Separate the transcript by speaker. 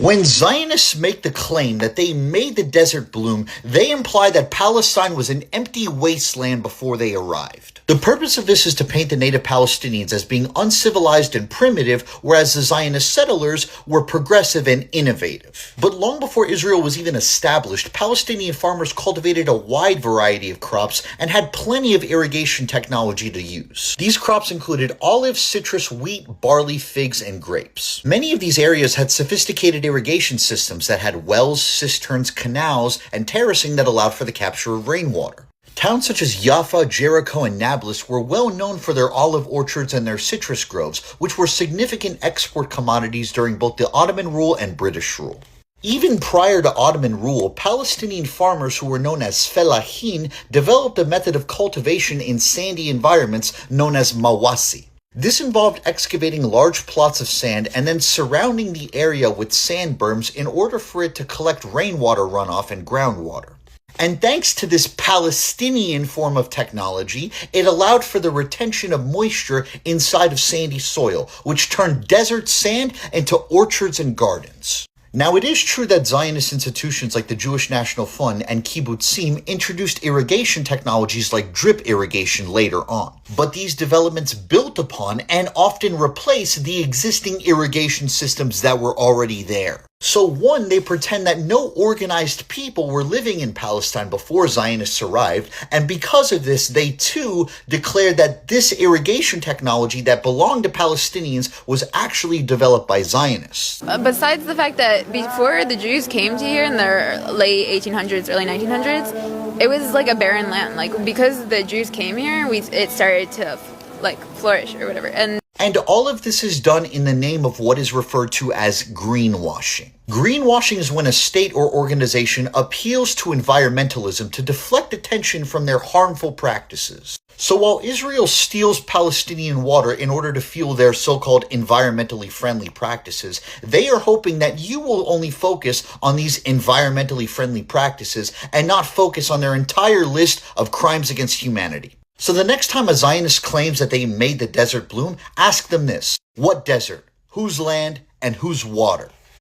Speaker 1: When Zionists make the claim that they made the desert bloom, they imply that Palestine was an empty wasteland before they arrived. The purpose of this is to paint the native Palestinians as being uncivilized and primitive, whereas the Zionist settlers were progressive and innovative. But long before Israel was even established, Palestinian farmers cultivated a wide variety of crops and had plenty of irrigation technology to use. These crops included olives, citrus, wheat, barley, figs, and grapes. Many of these areas had sophisticated irrigation systems that had wells, cisterns, canals, and terracing that allowed for the capture of rainwater. Towns such as Jaffa, Jericho, and Nablus were well known for their olive orchards and their citrus groves, which were significant export commodities during both the Ottoman rule and British rule. Even prior to Ottoman rule, Palestinian farmers who were known as fellahin developed a method of cultivation in sandy environments known as mawasi. This involved excavating large plots of sand and then surrounding the area with sand berms in order for it to collect rainwater runoff and groundwater. And thanks to this Palestinian form of technology, it allowed for the retention of moisture inside of sandy soil, which turned desert sand into orchards and gardens. Now, it is true that Zionist institutions like the Jewish National Fund and kibbutzim introduced irrigation technologies like drip irrigation later on. But these developments built upon and often replace the existing irrigation systems that were already there. So one, they pretend that no organized people were living in Palestine before Zionists arrived, and because of this, they too declared that this irrigation technology that belonged to Palestinians was actually developed by Zionists.
Speaker 2: Besides the fact that before the Jews came to here in the late 1800s, early 1900s, it was like a barren land. Like, because the Jews came here, it started to flourish or whatever.
Speaker 1: And all of this is done in the name of what is referred to as greenwashing. Greenwashing is when a state or organization appeals to environmentalism to deflect attention from their harmful practices. So while Israel steals Palestinian water in order to fuel their so-called environmentally friendly practices, they are hoping that you will only focus on these environmentally friendly practices and not focus on their entire list of crimes against humanity. So the next time a Zionist claims that they made the desert bloom, ask them this: what desert, whose land, and whose water?